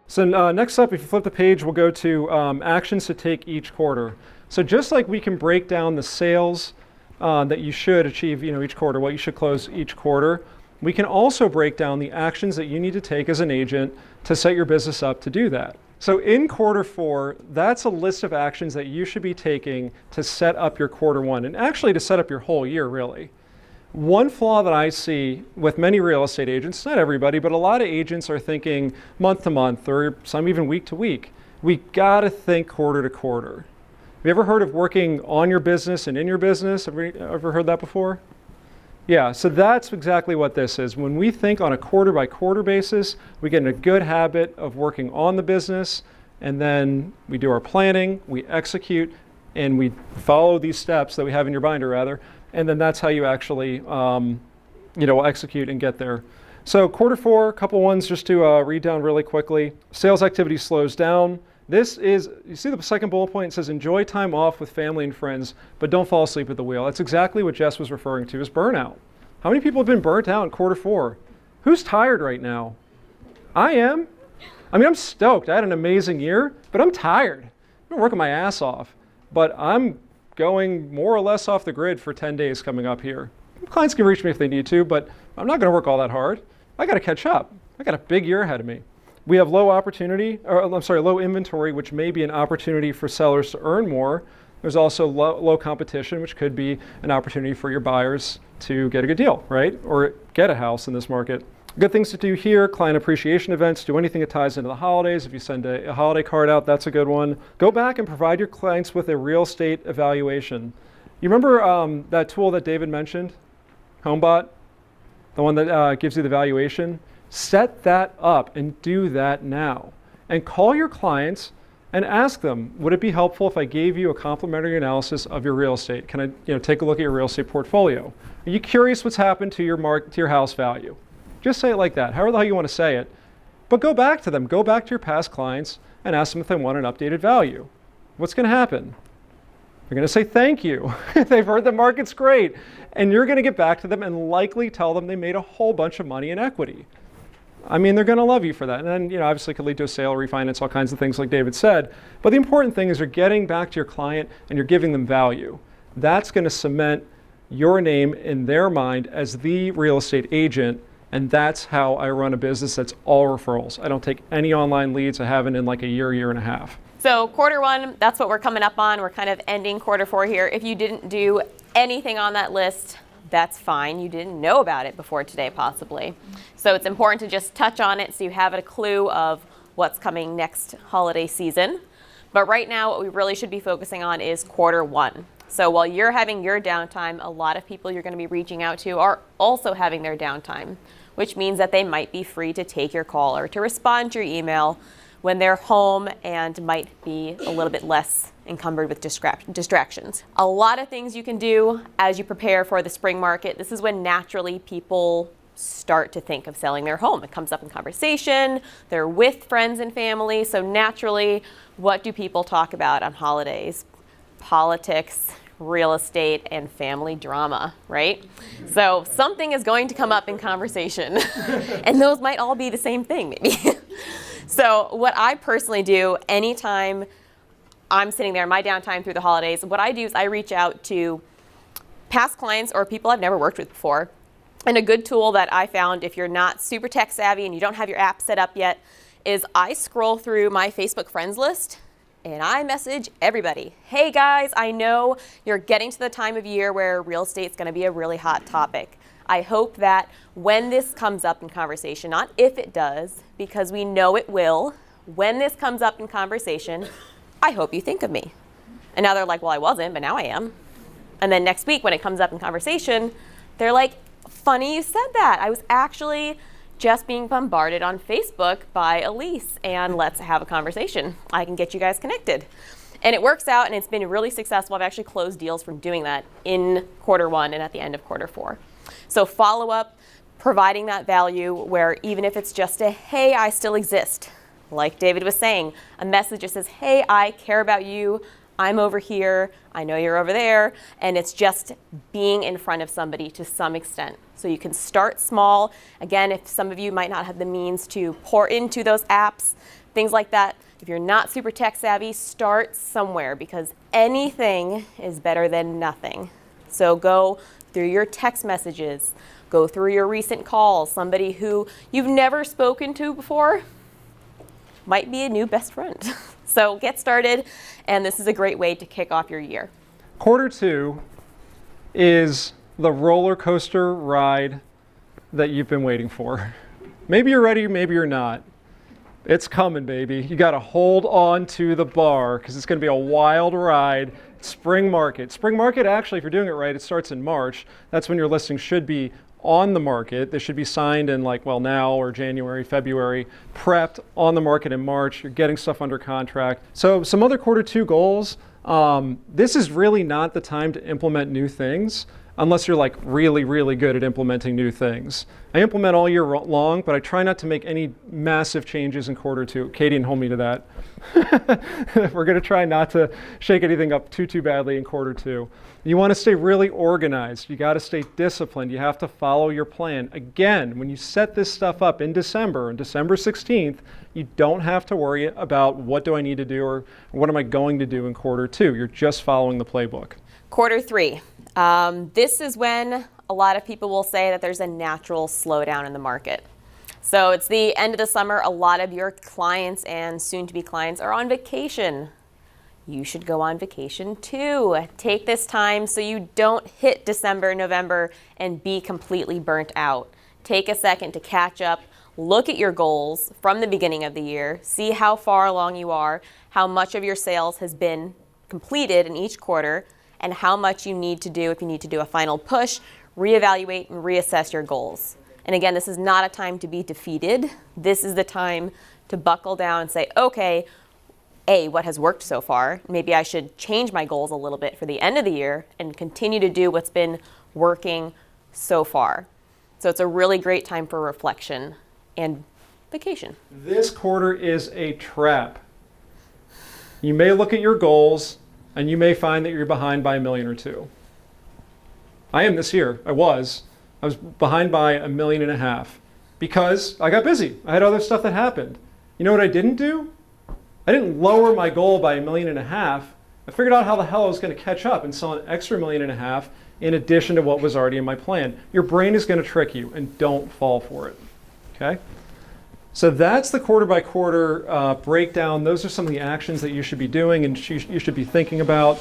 So next up, if you flip the page, we'll go to actions to take each quarter. So just like we can break down the sales that you should achieve each quarter, what you should close each quarter, we can also break down the actions that you need to take as an agent to set your business up to do that. So in quarter 4, that's a list of actions that you should be taking to set up your quarter 1, and actually to set up your whole year, really. One flaw that I see with many real estate agents, not everybody, but a lot of agents are thinking month to month or some even week to week. We gotta think quarter to quarter. Have you ever heard of working on your business and in your business? Have you ever heard that before? Yeah, so that's exactly what this is. When we think on a quarter by quarter basis, we get in a good habit of working on the business, and then we do our planning, we execute, and we follow these steps that we have in your binder rather, and then that's how you actually execute and get there. So quarter 4, a couple ones just to read down really quickly. Sales activity slows down. This is, you see the second bullet point, it says enjoy time off with family and friends, but don't fall asleep at the wheel. That's exactly what Jess was referring to as burnout. How many people have been burnt out in quarter 4? Who's tired right now? I am. I mean, I'm stoked. I had an amazing year, but I'm tired. I've been working my ass off, but I'm going more or less off the grid for 10 days coming up here. Clients can reach me if they need to, but I'm not going to work all that hard. I got to catch up. I got a big year ahead of me. We have low inventory, which may be an opportunity for sellers to earn more. There's also low competition, which could be an opportunity for your buyers to get a good deal, right? Or get a house in this market. Good things to do here, client appreciation events, do anything that ties into the holidays. If you send a holiday card out, that's a good one. Go back and provide your clients with a real estate evaluation. You remember that tool that David mentioned, HomeBot? The one that gives you the valuation? Set that up and do that now. And call your clients and ask them, would it be helpful if I gave you a complimentary analysis of your real estate? Can I take a look at your real estate portfolio? Are you curious what's happened to your house value? Just say it like that, however the hell you want to say it. But go back to them. Go back to your past clients and ask them if they want an updated value. What's going to happen? They're going to say thank you. They've heard the market's great. And you're going to get back to them and likely tell them they made a whole bunch of money in equity. I mean, they're going to love you for that. And then, obviously it could lead to a sale, refinance, all kinds of things like David said. But the important thing is you're getting back to your client and you're giving them value. That's going to cement your name in their mind as the real estate agent. And that's how I run a business that's all referrals. I don't take any online leads. I haven't in like a year and a half. So quarter 1, that's what we're coming up on. We're kind of ending quarter 4 here. If you didn't do anything on that list, that's fine. You didn't know about it before today, possibly. So it's important to just touch on it so you have a clue of what's coming next holiday season. But right now, what we really should be focusing on is quarter 1. So while you're having your downtime, a lot of people you're going to be reaching out to are also having their downtime, which means that they might be free to take your call or to respond to your email when they're home and might be a little bit less encumbered with distractions. A lot of things you can do as you prepare for the spring market. This is when naturally people start to think of selling their home. It comes up in conversation, they're with friends and family, so naturally, what do people talk about on holidays? Politics, real estate, and family drama, right? So something is going to come up in conversation, and those might all be the same thing, maybe. So what I personally do anytime I'm sitting there, my downtime through the holidays, what I do is I reach out to past clients or people I've never worked with before. And a good tool that I found if you're not super tech savvy and you don't have your app set up yet is I scroll through my Facebook friends list and I message everybody. Hey guys, I know you're getting to the time of year where real estate's gonna be a really hot topic. I hope that when this comes up in conversation, not if it does, because we know it will, when this comes up in conversation, I hope you think of me. And now they're like, well, I wasn't, but now I am. And then next week when it comes up in conversation, they're like, funny you said that. I was actually just being bombarded on Facebook by Elise, and let's have a conversation. I can get you guys connected. And it works out, and it's been really successful. I've actually closed deals from doing that in quarter 1 and at the end of quarter 4. So follow up, providing that value where even if it's just a, hey, I still exist. Like David was saying, a message that says, hey, I care about you. I'm over here, I know you're over there, and it's just being in front of somebody to some extent. So you can start small. Again, if some of you might not have the means to pour into those apps, things like that, if you're not super tech savvy, start somewhere, because anything is better than nothing. So go through your text messages, go through your recent calls, somebody who you've never spoken to before might be a new best friend. So get started, and this is a great way to kick off your year. Quarter two is the roller coaster ride that you've been waiting for. Maybe you're ready, maybe you're not. It's coming, baby. You got to hold on to the bar, because it's going to be a wild ride. Spring market. Spring market, actually, if you're doing it right, it starts in March. That's when your listing should be on the market. They should be signed in now or January, February, prepped on the market in March. You're getting stuff under contract. So some other quarter two goals. This is really not the time to implement new things unless you're really, really good at implementing new things. I implement all year long, but I try not to make any massive changes in quarter two. Katie can hold me to that. We're going to try not to shake anything up too badly in quarter two. You want to stay really organized. You got to stay disciplined. You have to follow your plan. Again, when you set this stuff up in December, on December 16th, you don't have to worry about what do I need to do or what am I going to do in quarter two. You're just following the playbook. Quarter three. This is when a lot of people will say that there's a natural slowdown in the market. So it's the end of the summer. A lot of your clients and soon-to-be clients are on vacation. You should go on vacation too. Take this time so you don't hit December, November, and be completely burnt out. Take a second to catch up. Look at your goals from the beginning of the year. See how far along you are, how much of your sales has been completed in each quarter, and how much you need to do if you need to do a final push, reevaluate and reassess your goals. And again, this is not a time to be defeated. This is the time to buckle down and say, okay, what has worked so far? Maybe I should change my goals a little bit for the end of the year and continue to do what's been working so far. So it's a really great time for reflection and vacation. This quarter is a trap. You may look at your goals and you may find that you're behind by $1 million or $2 million. I am this year. I was behind by $1.5 million because I got busy. I had other stuff that happened. You know what I didn't do? I didn't lower my goal by $1.5 million. I figured out how the hell I was going to catch up and sell an extra $1.5 million in addition to what was already in my plan. Your brain is going to trick you, and don't fall for it. Okay? So that's the quarter by quarter breakdown. Those are some of the actions that you should be doing and you should be thinking about.